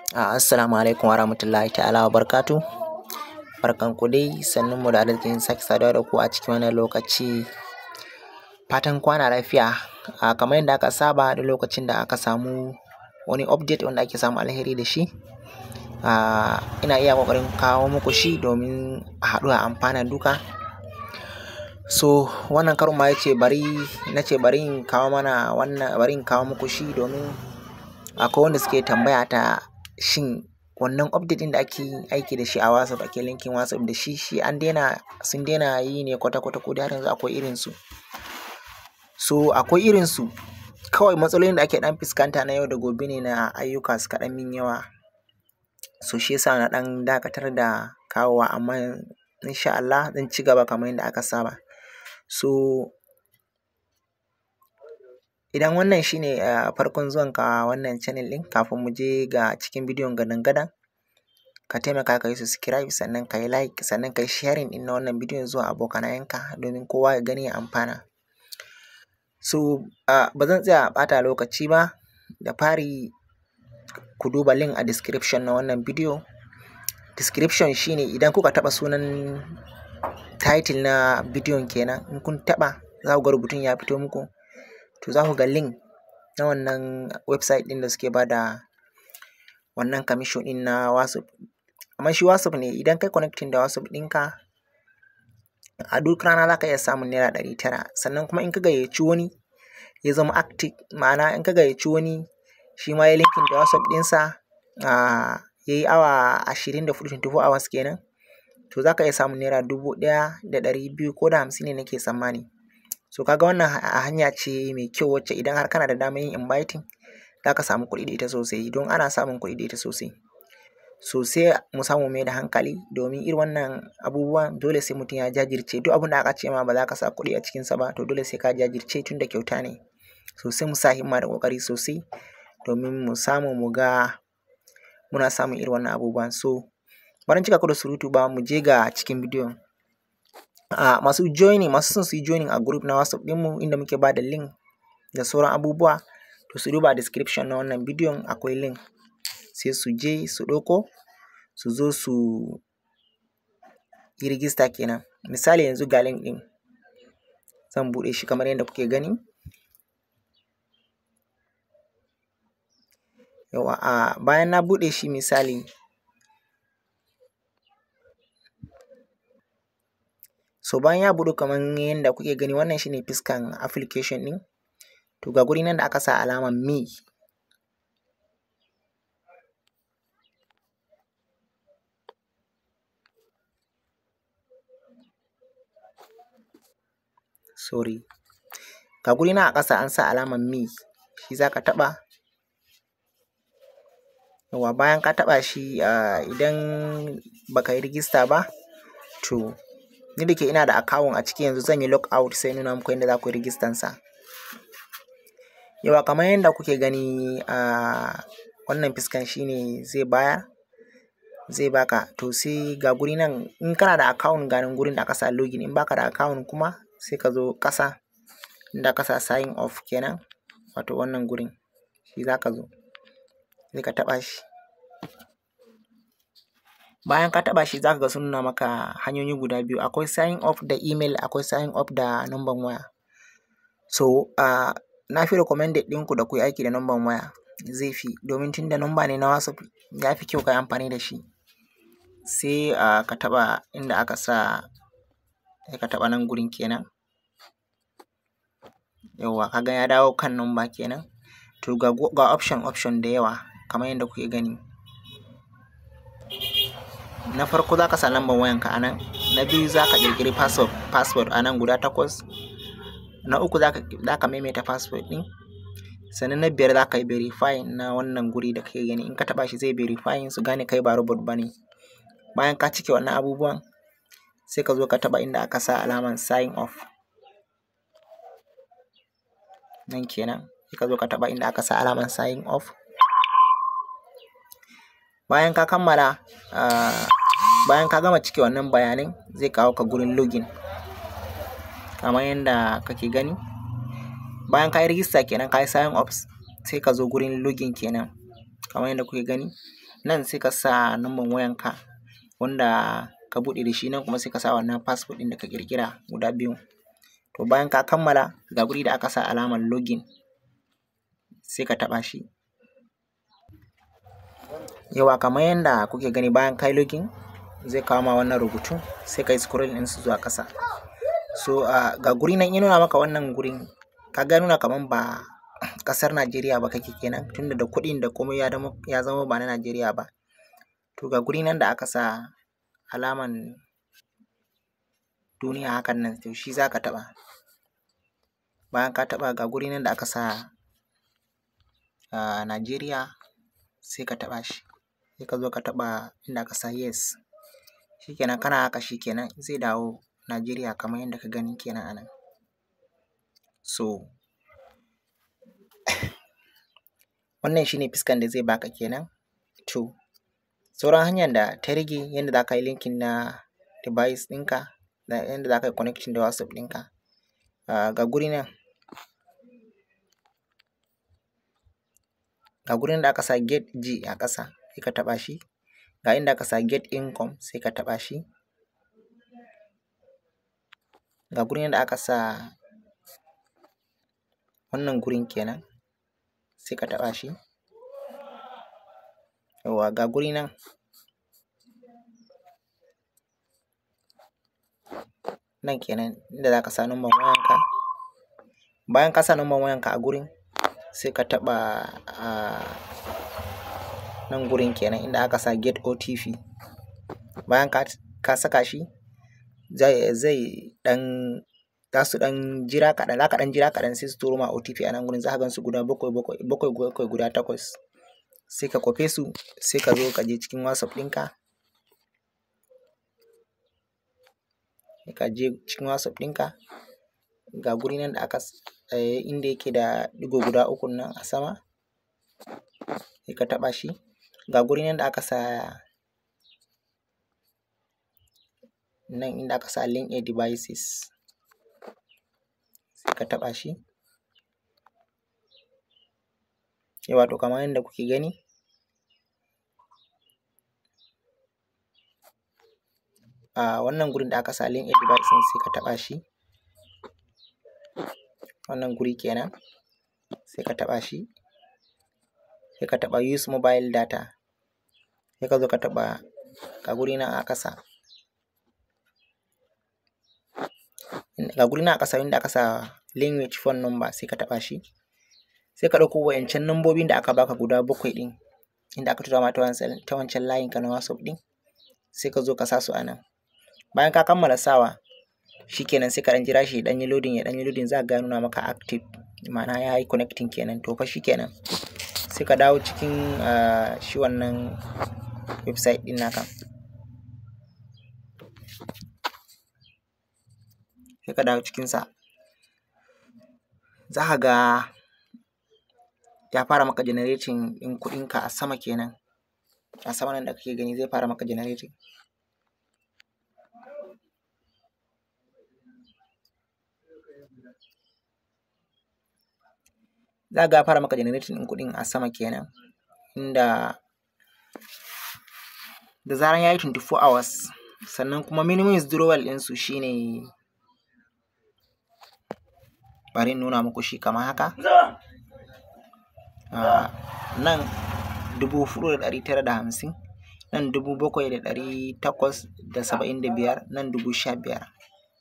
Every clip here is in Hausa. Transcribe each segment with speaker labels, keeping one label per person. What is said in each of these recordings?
Speaker 1: Assalamu alaikum warahmatullahi ta'ala wa barkatu. Barkanku dai, sannunmu da arzikin sake saduwa da ku a cikin wannan lokaci. Fatan kwana lafiya. Kamar yadda aka saba da lokacin da aka samu wani update wanda ake samu alheri da shi, ina iya ƙoƙarin kawo muku shi domin a haɗu a amfana duka. So wannan karon ma bari in kawo muku shi domin akwai wanda suke tambaya ta shin wannan update ɗin da ake aiki da shi a WhatsApp, ake linkin WhatsApp da shi sun daina yi ne kwata-kwata, ko da har yanzu akwai irinsu. So akwai irinsu, kawai matsalolin da ake ɗan fuskanta na yau da gobe ne na ayyuka suka ɗan min yawa. So shi yasa na ɗan dakatar da kawowa, amma insha Allah zan ci gaba kamar yadda aka saba. So idan wannan shine farkon zuwanka wannan channel ɗin, kafin mu je ga cikin bidiyon gadan-gadan, ka taimaka ka yi subscribe, sannan ka yi like, sannan ka yi sharing ɗin na wannan bidiyon zuwa abokanayenka domin kowa ya gani ya amfana. So ba zan tsaya ɓata lokaci ba, da fari ku duba link a description na wannan bidiyo. Description shine idan kuka taɓa sunan title na bidiyon kenan, in kun taɓa za ku ga rubutun ya fito muku, to za ku ga link na wannan website ɗin da suke bada wannan commission ɗin na WhatsApp. Amma shi WhatsApp ne, idan kai connecting da WhatsApp ɗinka, a duk rana za ka iya samun naira 900. Sannan kuma in ka gayyaci wani ya zama active, ma'ana in ka gayyaci wani shi ma ya linkin da WhatsApp ɗinsa, ya yi awa 24 hours kenan, to za ka iya samun naira 1,200 ko da 50 ne nake tsammani. So kaga wannan hanya ce mai kyau wacce idan har kana da damar yin inviting, za ka samu kuɗi da ita sosai, don ana samun kuɗi da ita sosai. So sai mu samu mai da hankali, domin irin wannan abubuwan dole sai mutum ya jajirce. Duk abin da aka ce ma ba za ka sa kuɗi a cikinsa ba, to dole sai ka jajirce tun da kyauta ne. So sai mu sa himma da ƙoƙari sosai domin mu samu mu ga muna samun irin wannan abubuwan. So bari cika ku da surutu ba, mu je ga cikin bidiyon. Masu son su yi joining a group na WhatsApp ɗinmu inda muke ba da link da sauran abubuwa, to su duba description na wannan bidiyon, akwai link, sai su je su ɗauko, su zo su yi register kenan. Misali yanzu ga link ɗin, zan buɗe shi kamar yadda kuke gani. Yawa, bayan na buɗe shi misali, so bayan ya buɗe kamar yadda kuke gani, wannan shine fiskan application ɗin. To ga guri nan da aka sa alamar me, ga guri nan a ƙasa an sa alamar me, shi za ka taɓa. Yawa, bayan ka taɓa shi, idan baka yi register ba, to ni da ke ina da account a ciki yanzu, zan yi log out sai nuna muku yadda za ku yi register sa. Yawa, kamar yadda kuke gani, wannan fiskan shine zai baka. To sai ga guri nan, in kana da account ga nan gurin da aka sa login, in baka da account kuma sai ka zo ƙasa inda aka sa sign off kenan, wato wannan gurin shi za ka zo sai ka taɓa shi. Bayan ka taɓa shi za ka ga sun nuna maka hanyoyi guda biyu, akwai sign off da email, akwai sign off da number waya. So na fi recommended ɗinku da ku yi aiki da number waya, zai fi, domin tun da number ne na WhatsApp ya fi kyau ka yi amfani da shi. Sai ka taɓa inda aka sa, sai ka taɓa nan gurin kenan. Yawa, kaga ya dawo kan number kenan. To ga option da yawa kamar yadda kuke gani. Na farko za ka sa lambar wayanka a nan, na biyu za ka ƙirƙiri password a nan guda 8, na uku za ka maimaita password ɗin, sannan na biyar za ka yi verify na wannan guri da kake gani. In ka taɓa shi zai verify su gane kai ba robot ba ne. Bayan ka cike wannan abubuwan, sai ka zo ka taɓa inda aka sa alamar sign off nan kenan, sai ka zo ka taɓa inda aka sa alamar sign off. Bayan ka kammala, bayan ka gama cike wannan bayanan, zai kawo ka gurin login kamar yadda kake gani. Bayan ka yi register kenan, ka yi sign up, sai ka zo gurin login kenan kamar yadda kuke gani. nan sai ka sa number wayanka wanda ka buɗe da shi, nan kuma sai ka sa wannan passport ɗin da ka ƙirƙira guda biyu. To bayan ka kammala ga guri da aka sa alamar login sai ka taɓa shi. Yawa kamar yadda kuke gani bayan kai login zai kawo ma wannan rubutu sai ka yi scroll ɗin su zuwa ƙasa. So ga guri nan ya nuna maka wannan gurin ka ga nuna kaman ba ƙasar Najeriya ba kake kenan, tunda da kuɗin da komai ya zama ba na Najeriya ba. To ga guri nan da aka sa alaman duniya hakan nan, to shi za ka taɓa. Bayan ka taɓa ga guri nan da aka sa Najeriya sai ka taɓa shi, sai ka zo ka taɓa inda aka sa yes. Shikenan kana haka shikenan zai dawo Najeriya kamar yadda ka gani kenan a nan. So wannan shine fiskan da zai baka kenan. To sauran hanyar da ta rage yadda za ka yi linkin na device ɗinka da yadda za ka yi connection da WhatsApp ɗinka. Ga guri nan, ga gurin da aka sa get G a ƙasa sai ka taɓa shi. Ga inda aka sa get income sai ka taɓa shi. Ga gurin da aka sa wannan gurin kenan sai ka taɓa shi. Yawwa ga guri nan, nan kenan inda za ka sa number wayanka. Bayan ka sa number wayanka a gurin sai ka taɓa nan gurin kenan inda aka sa get OTP. Bayan ka saka shi za su ɗan jira kaɗan, za ka ɗan jira kaɗan sai su turo ma OTP a nan gurin, za ka gan su guda bakwai guda 8. Sai ka kwafe su sai ka zo ka je cikin WhatsApp ɗinka. Ga guri nan da aka inda yake da ɗigo guda 3 nan a sama sai ka taɓa shi. Ga guri nan da aka sa nan inda aka sa link a devices sai ka taɓa shi. Yawwa to kamar yadda kuke gani wannan gurin da aka sa link a devices sai ka taɓa shi. Wannan guri kenan sai ka taɓa shi, sai ka taɓa use mobile data, sai ka zo ka taɓa ga guri nan a ƙasa. Ga guri nan a ƙasa inda aka sa link with phone number sai ka taɓa shi. Sai ka ɗauko wa'yancan nambobin da aka baka guda 7 ɗin inda aka tura ma ta wancan layin ka na WhatsApp ɗin sai ka zo ka sa su a nan. Bayan ka kammala sawa shikenan sai ka ɗan jira shi ya ɗan yi loading za ka ga ya nuna maka active, ma'ana ya yi connecting kenan. To fa shikenan sai ka dawo cikin shi wannan website ɗin naka. Sai ka dawo cikinsa za ka ga ya fara maka generating ɗin kuɗinka a sama kenan. A sama nan da kake gani zai fara maka generating. Za ga ya fara maka generating ɗin kuɗin a sama kenan, inda da zaran ya yi 24 hours. Sannan kuma minimum withdrawal ɗinsu shine, bari in nuna muku shi kamar haka. Nan 4,950, nan 7,875, nan 15,000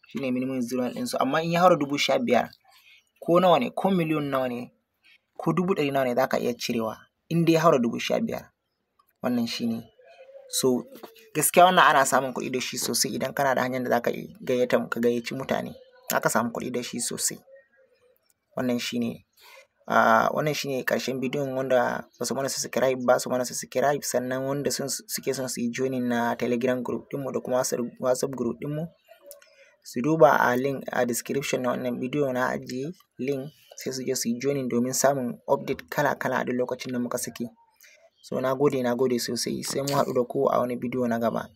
Speaker 1: shine minimum withdrawal ɗinsu. Amma in ya haura 15,000 ko nawa ne, ko miliyon nawa ne, ko 100,000 nawa ne za ka iya cirewa in dai ya haura 15,000. Wannan shine. So gaskiya wannan ana samun kuɗi da shi sosai idan kana da hanyar da za ka gayyaci mutane, za ka samu kuɗi da shi sosai. Wannan shine. Wannan shine ƙarshen bidiyon. Wanda ba su mana subscribe ba su mana subscribe, sannan wanda suke son su yi joining na Telegram group ɗinmu da kuma WhatsApp group ɗinmu su duba a link a description na wannan bidiyo na ajiye link, sai su je su yi joining domin samun update kala-kala a duk lokacin da muka saki. So na gode sosai, sai mun haɗu da ku a wani bidiyo na gaba.